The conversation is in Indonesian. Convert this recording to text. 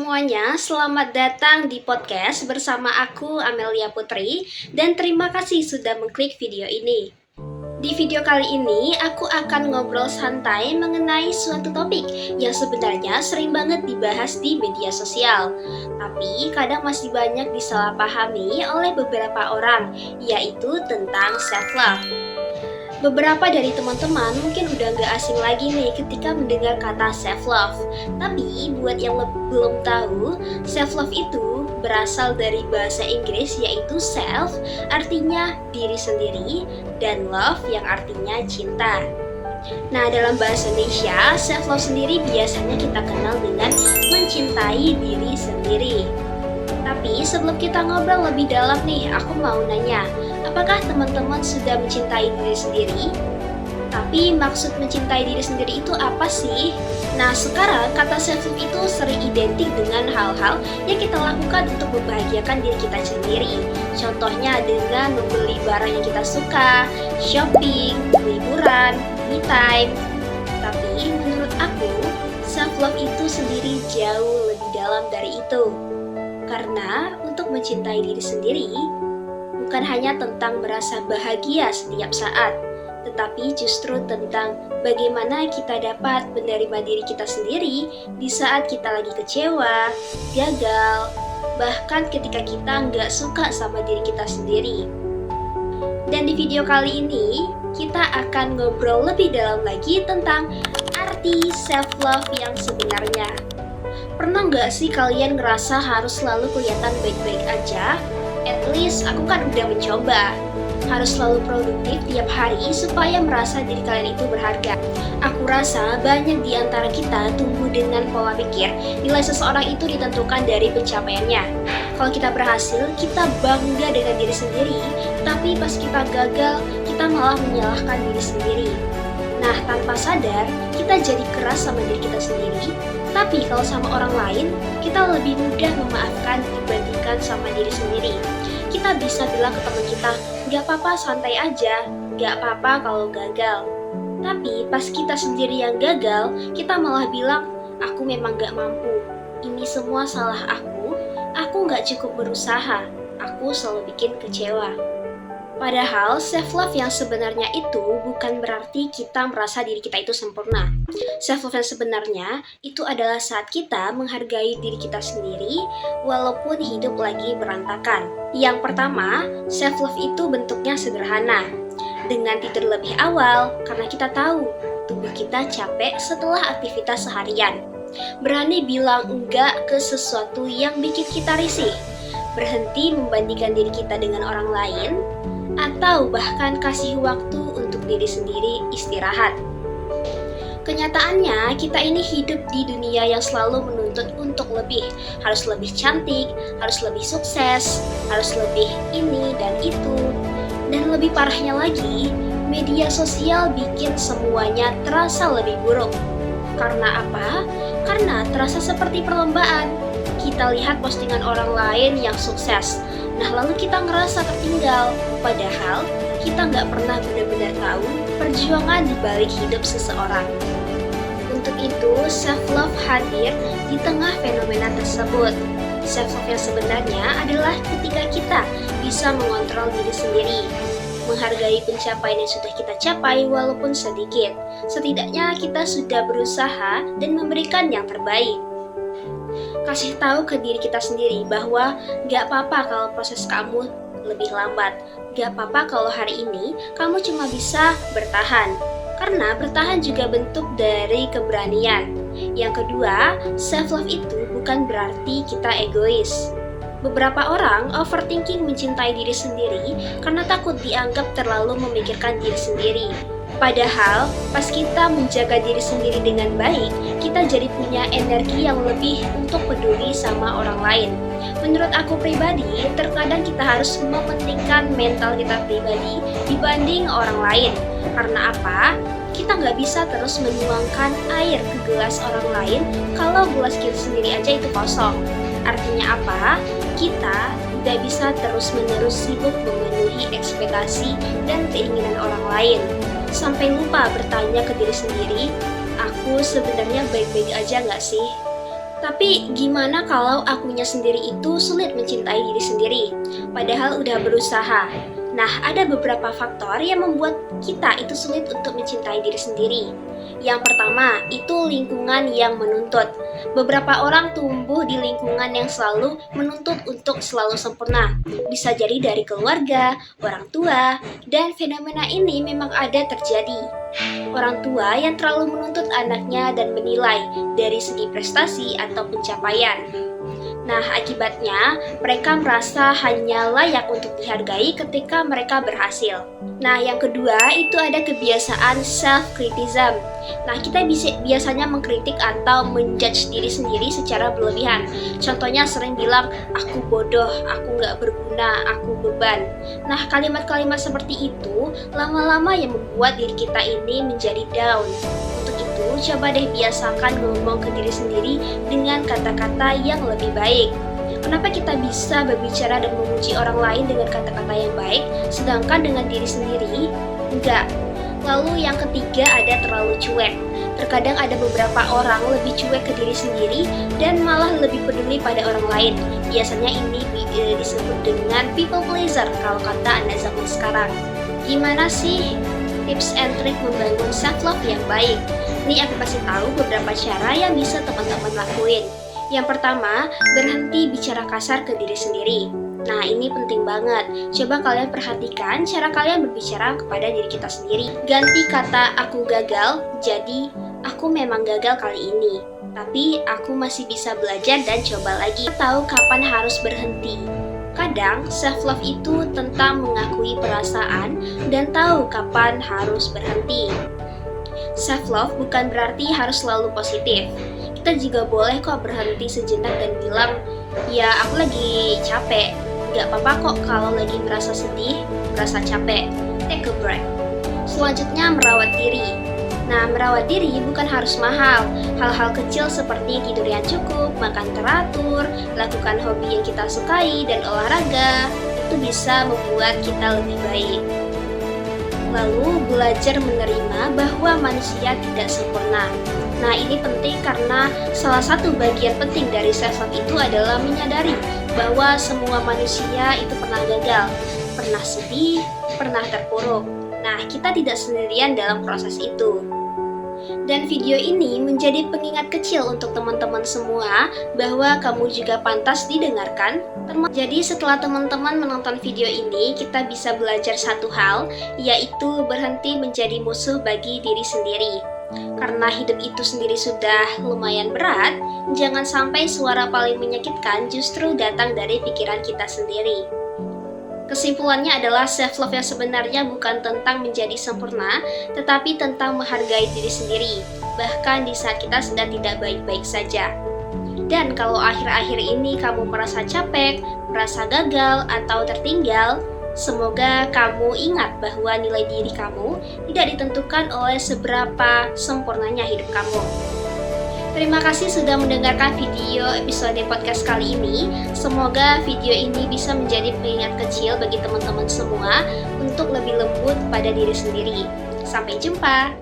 semuanya, selamat datang di podcast bersama aku Amelia Putri dan terima kasih sudah mengklik video ini. Di video kali ini, aku akan ngobrol santai mengenai suatu topik yang sebenarnya sering banget dibahas di media sosial. Tapi kadang masih banyak disalahpahami oleh beberapa orang, yaitu tentang self-love. Beberapa dari teman-teman mungkin udah gak asing lagi nih ketika mendengar kata self-love. Tapi buat yang belum tahu, self-love itu berasal dari bahasa Inggris yaitu self, artinya diri sendiri, dan love yang artinya cinta. Nah, dalam bahasa Indonesia, self-love sendiri biasanya kita kenal dengan mencintai diri sendiri. Tapi sebelum kita ngobrol lebih dalam nih, aku mau nanya, apakah teman-teman sudah mencintai diri sendiri? Tapi maksud mencintai diri sendiri itu apa sih? Nah, sekarang kata self-love itu sering identik dengan hal-hal yang kita lakukan untuk membahagiakan diri kita sendiri. Contohnya dengan membeli barang yang kita suka, shopping, liburan, me time. Tapi menurut aku, self-love itu sendiri jauh lebih dalam dari itu. Karena untuk mencintai diri sendiri bukan hanya tentang merasa bahagia setiap saat, tetapi justru tentang bagaimana kita dapat menerima diri kita sendiri di saat kita lagi kecewa, gagal, bahkan ketika kita nggak suka sama diri kita sendiri. Dan di video kali ini, kita akan ngobrol lebih dalam lagi tentang arti self-love yang sebenarnya. Pernah nggak sih kalian ngerasa harus selalu kelihatan baik-baik aja? At least aku kan udah mencoba. Harus selalu produktif tiap hari supaya merasa diri kalian itu berharga. Aku rasa banyak di antara kita tumbuh dengan pola pikir nilai seseorang itu ditentukan dari pencapaiannya. Kalau kita berhasil, kita bangga dengan diri sendiri. Tapi pas kita gagal, kita malah menyalahkan diri sendiri. Nah, tanpa sadar, kita jadi keras sama diri kita sendiri. Tapi kalau sama orang lain, kita lebih mudah memaafkan dibandingkan sama diri sendiri. Kita bisa bilang ke teman kita, gak apa-apa santai aja, gak apa-apa kalau gagal. Tapi pas kita sendiri yang gagal, kita malah bilang, aku memang gak mampu. Ini semua salah aku gak cukup berusaha, aku selalu bikin kecewa. Padahal self-love yang sebenarnya itu bukan berarti kita merasa diri kita itu sempurna. Self-love yang sebenarnya itu adalah saat kita menghargai diri kita sendiri walaupun hidup lagi berantakan. Yang pertama, self-love itu bentuknya sederhana. Dengan tidur lebih awal karena kita tahu tubuh kita capek setelah aktivitas seharian. Berani bilang enggak ke sesuatu yang bikin kita risih. Berhenti membandingkan diri kita dengan orang lain, atau bahkan kasih waktu untuk diri sendiri istirahat. Kenyataannya, kita ini hidup di dunia yang selalu menuntut untuk lebih. Harus lebih cantik, harus lebih sukses, harus lebih ini dan itu. Dan lebih parahnya lagi, media sosial bikin semuanya terasa lebih buruk. Karena apa? Karena terasa seperti perlombaan. Kita lihat postingan orang lain yang sukses. Nah, lalu kita ngerasa tertinggal. Padahal, kita nggak pernah benar-benar tahu perjuangan di balik hidup seseorang. Untuk itu, self-love hadir di tengah fenomena tersebut. Self-love yang sebenarnya adalah ketika kita bisa mengontrol diri sendiri, menghargai pencapaian yang sudah kita capai walaupun sedikit. Setidaknya kita sudah berusaha dan memberikan yang terbaik. Kasih tahu ke diri kita sendiri bahwa gak apa-apa kalau proses kamu lebih lambat. Gak apa-apa kalau hari ini kamu cuma bisa bertahan. Karena bertahan juga bentuk dari keberanian. Yang kedua, self-love itu bukan berarti kita egois. Beberapa orang overthinking mencintai diri sendiri karena takut dianggap terlalu memikirkan diri sendiri. Padahal, pas kita menjaga diri sendiri dengan baik, kita jadi punya energi yang lebih untuk peduli sama orang lain. Menurut aku pribadi, terkadang kita harus mementingkan mental kita pribadi dibanding orang lain. Karena apa? Kita nggak bisa terus menuangkan air ke gelas orang lain kalau gelas kita sendiri aja itu kosong. Artinya apa? Kita tidak bisa terus-menerus sibuk memenuhi ekspektasi dan keinginan orang lain. Sampai lupa bertanya ke diri sendiri, aku sebenarnya baik-baik aja nggak sih? Tapi gimana kalau akunya sendiri itu sulit mencintai diri sendiri, padahal udah berusaha? Nah, ada beberapa faktor yang membuat kita itu sulit untuk mencintai diri sendiri. Yang pertama, itu lingkungan yang menuntut. Beberapa orang tumbuh di lingkungan yang selalu menuntut untuk selalu sempurna. Bisa jadi dari keluarga, orang tua, dan fenomena ini memang ada terjadi. Orang tua yang terlalu menuntut anaknya dan menilai dari segi prestasi atau pencapaian. Nah, akibatnya mereka merasa hanya layak untuk dihargai ketika mereka berhasil. Nah, yang kedua itu ada kebiasaan self-criticism. Nah, kita biasanya mengkritik atau menjudge diri sendiri secara berlebihan. Contohnya sering bilang, aku bodoh, aku nggak berguna, aku beban. Nah, kalimat-kalimat seperti itu lama-lama yang membuat diri kita ini menjadi down. Untuk itu, coba deh biasakan ngomong ke diri sendiri dengan kata-kata yang lebih baik. Kenapa kita bisa berbicara dan memuji orang lain dengan kata-kata yang baik, sedangkan dengan diri sendiri, enggak. Lalu yang ketiga ada terlalu cuek. Terkadang ada beberapa orang lebih cuek ke diri sendiri dan malah lebih peduli pada orang lain. Biasanya ini disebut dengan people pleaser kalau kata anak zaman sekarang. Gimana sih tips and trick membangun self-love yang baik? Nih aku kasih tahu beberapa cara yang bisa teman-teman lakuin. Yang pertama, berhenti bicara kasar ke diri sendiri. Nah, ini penting banget. Coba kalian perhatikan cara kalian berbicara kepada diri kita sendiri. Ganti kata aku gagal, jadi aku memang gagal kali ini. Tapi aku masih bisa belajar dan coba lagi. Tahu kapan harus berhenti. Kadang, self-love itu tentang mengakui perasaan dan tahu kapan harus berhenti. Self-love bukan berarti harus selalu positif. Kita juga boleh kok berhenti sejenak dan bilang, ya aku lagi capek. Gak apa-apa kok kalau lagi merasa sedih, merasa capek. Take a break. Selanjutnya, merawat diri. Nah, merawat diri bukan harus mahal. Hal-hal kecil seperti tidur yang cukup, makan teratur, lakukan hobi yang kita sukai, dan olahraga, itu bisa membuat kita lebih baik. Lalu, belajar menerima bahwa manusia tidak sempurna. Nah, ini penting karena salah satu bagian penting dari self-love itu adalah menyadari bahwa semua manusia itu pernah gagal, pernah sedih, pernah terpuruk. Nah, kita tidak sendirian dalam proses itu. Dan video ini menjadi pengingat kecil untuk teman-teman semua bahwa kamu juga pantas didengarkan. Jadi setelah teman-teman menonton video ini, kita bisa belajar satu hal, yaitu berhenti menjadi musuh bagi diri sendiri. Karena hidup itu sendiri sudah lumayan berat, jangan sampai suara paling menyakitkan justru datang dari pikiran kita sendiri. Kesimpulannya adalah self-love yang sebenarnya bukan tentang menjadi sempurna, tetapi tentang menghargai diri sendiri, bahkan di saat kita sedang tidak baik-baik saja. Dan kalau akhir-akhir ini kamu merasa capek, merasa gagal, atau tertinggal, semoga kamu ingat bahwa nilai diri kamu tidak ditentukan oleh seberapa sempurnanya hidup kamu. Terima kasih sudah mendengarkan video episode podcast kali ini. Semoga video ini bisa menjadi pengingat kecil bagi teman-teman semua untuk lebih lembut pada diri sendiri. Sampai jumpa!